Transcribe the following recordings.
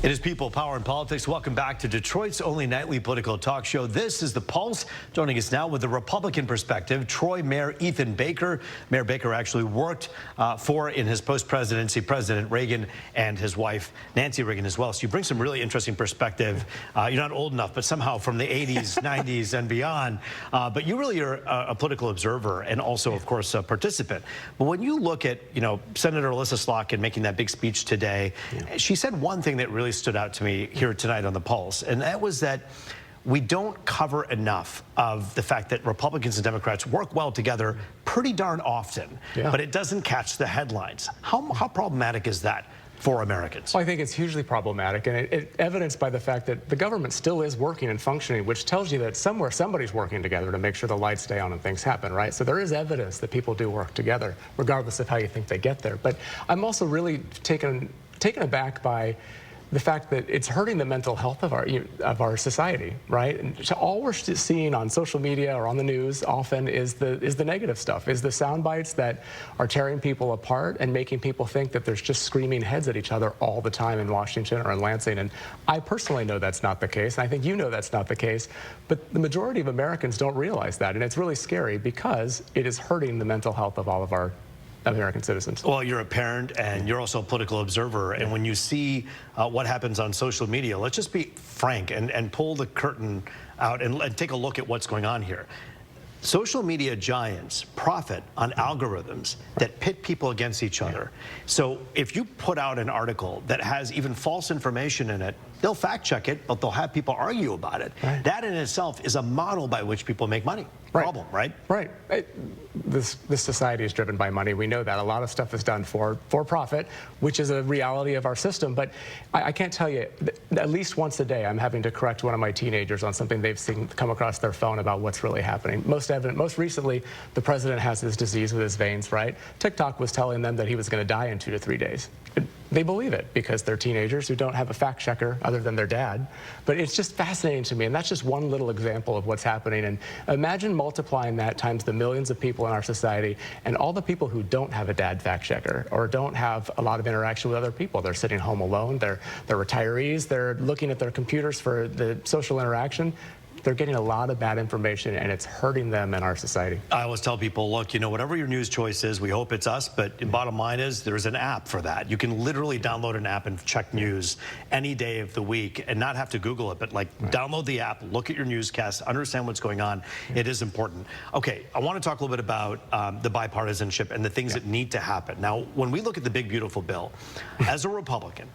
It is People, Power, and Politics. Welcome back to Detroit's only nightly political talk show. This is The Pulse. Joining us now with the Republican perspective, Troy Mayor Ethan Baker. Mayor Baker actually worked in his post-presidency, President Reagan and his wife, Nancy Reagan, as well. So you bring some really interesting perspective. You're not old enough, but somehow from the 80s, 90s, and beyond. But you really are a political observer and also, of course, a participant. But when you look at, Senator Alyssa Slotkin making that big speech today, she said one thing that really stood out to me here tonight on The Pulse, and that was that we don't cover enough of the fact that Republicans and Democrats work well together pretty darn often, but it doesn't catch the headlines. How problematic is that for Americans? Well, I think it's hugely problematic, and it evidenced by the fact that the government still is working and functioning, which tells you that somewhere somebody's working together to make sure the lights stay on and things happen, right? So there is evidence that people do work together, regardless of how you think they get there. But I'm also really taken aback by the fact that it's hurting the mental health of our society, right? And so all we're seeing on social media or on the news often is the negative stuff, is the sound bites that are tearing people apart and making people think that there's just screaming heads at each other all the time in Washington or in Lansing. And I personally know that's not the case, and I think you know that's not the case, but the majority of Americans don't realize that, and it's really scary because it is hurting the mental health of all of our American citizens. Well, you're a parent and you're also a political observer, and when you see what happens on social media, let's just be frank and pull the curtain out and take a look at what's going on here. Social media giants profit on algorithms that pit people against each other. So if you put out an article that has even false information in it, they'll fact check it, but they'll have people argue about it. That in itself is a model by which people make money. Problem, right? Right. This society is driven by money. We know that. A lot of stuff is done for profit, which is a reality of our system. But I can't tell you, at least once a day, I'm having to correct one of my teenagers on something they've seen come across their phone about what's really happening. Most recently, the president has this disease with his veins, right? TikTok was telling them that he was going to die in 2 to 3 days. They believe it because they're teenagers who don't have a fact checker other than their dad. But it's just fascinating to me, and that's just one little example of what's happening. And imagine multiplying that times the millions of people in our society and all the people who don't have a dad fact checker or don't have a lot of interaction with other people. They're sitting home alone, they're retirees, they're looking at their computers for the social interaction. They're getting a lot of bad information, and it's hurting them in our society. I always tell people, look, whatever your news choice is, we hope it's us, but the bottom line is there's an app for that. You can literally download an app and check news any day of the week and not have to Google it, but download the app, look at your newscasts, understand what's going on. It is important. Okay, I want to talk a little bit about the bipartisanship and the things that need to happen. Now, when we look at the big, beautiful bill, as a Republican,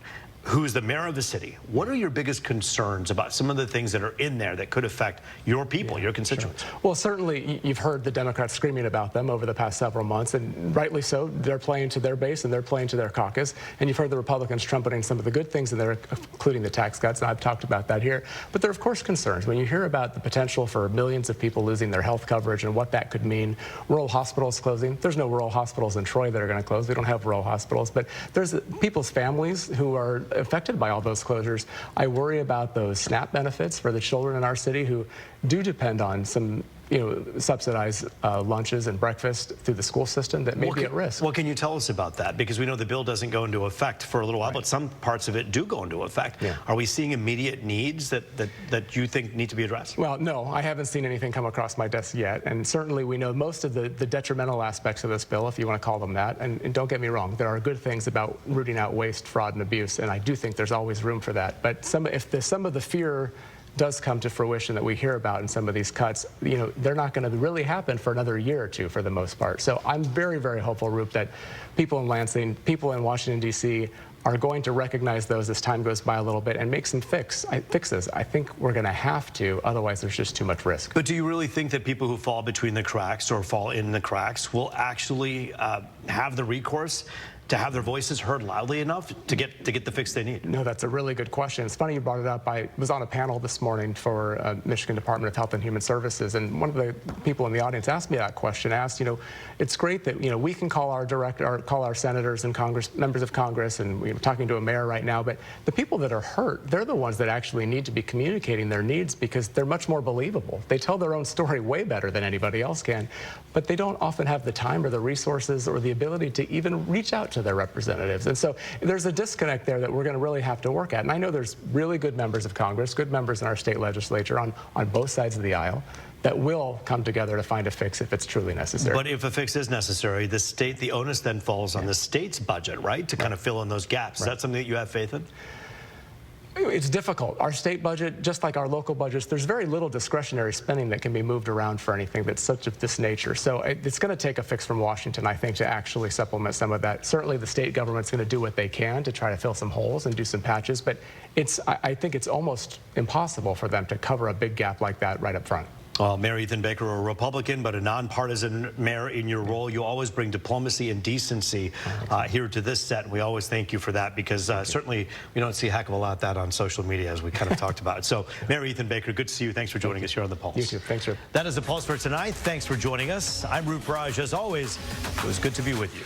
who's the mayor of the city, what are your biggest concerns about some of the things that are in there that could affect your people, your constituents? Sure. Well, certainly you've heard the Democrats screaming about them over the past several months, and rightly so. They're playing to their base and they're playing to their caucus. And you've heard the Republicans trumpeting some of the good things in there, including the tax cuts, and I've talked about that here. But there are, of course, concerns. When you hear about the potential for millions of people losing their health coverage and what that could mean, rural hospitals closing. There's no rural hospitals in Troy that are going to close. We don't have rural hospitals. But there's people's families who are affected by all those closures. I worry about those SNAP benefits for the children in our city who do depend on some subsidized lunches and breakfast through the school system that may be at risk. What can you tell us about that? Because we know the bill doesn't go into effect for a little while, but some parts of it do go into effect. Are we seeing immediate needs that you think need to be addressed? Well, no, I haven't seen anything come across my desk yet. And certainly we know most of the detrimental aspects of this bill, if you want to call them that. And don't get me wrong, there are good things about rooting out waste, fraud, and abuse, and I do think there's always room for that. But some of the fear does come to fruition that we hear about in some of these cuts, they're not going to really happen for another year or two for the most part. So I'm very, very hopeful, Roop, that people in Lansing, people in Washington, D.C. are going to recognize those as time goes by a little bit and make some fixes. I think we're going to have to, otherwise there's just too much risk. But do you really think that people who fall between the cracks or fall in the cracks will actually have the recourse to have their voices heard loudly enough to get the fix they need? No, that's a really good question. It's funny you brought it up. I was on a panel this morning for Michigan Department of Health and Human Services, and one of the people in the audience asked me that question. Asked, it's great that we can call our senators and members of Congress, and we're talking to a mayor right now, but the people that are hurt, they're the ones that actually need to be communicating their needs because they're much more believable. They tell their own story way better than anybody else can, but they don't often have the time or the resources or the ability to even reach out to their representatives. And so there's a disconnect there that we're going to really have to work at. And I know there's really good members of Congress, good members in our state legislature on both sides of the aisle that will come together to find a fix if it's truly necessary. But if a fix is necessary, the onus then falls on the state's budget, right, to kind of fill in those gaps. Is that something that you have faith in? It's difficult. Our state budget, just like our local budgets, there's very little discretionary spending that can be moved around for anything that's such of this nature. So it's going to take a fix from Washington, I think, to actually supplement some of that. Certainly the state government's going to do what they can to try to fill some holes and do some patches, but I think it's almost impossible for them to cover a big gap like that right up front. Well, Mayor Ethan Baker, a Republican, but a nonpartisan mayor in your role. You always bring diplomacy and decency here to this set. And we always thank you for that because certainly we don't see a heck of a lot of that on social media, as we kind of talked about. So, Mayor Ethan Baker, good to see you. Thanks for joining us here on The Pulse. You too. Thanks, Roop. That is The Pulse for tonight. Thanks for joining us. I'm Roop. As always, it was good to be with you.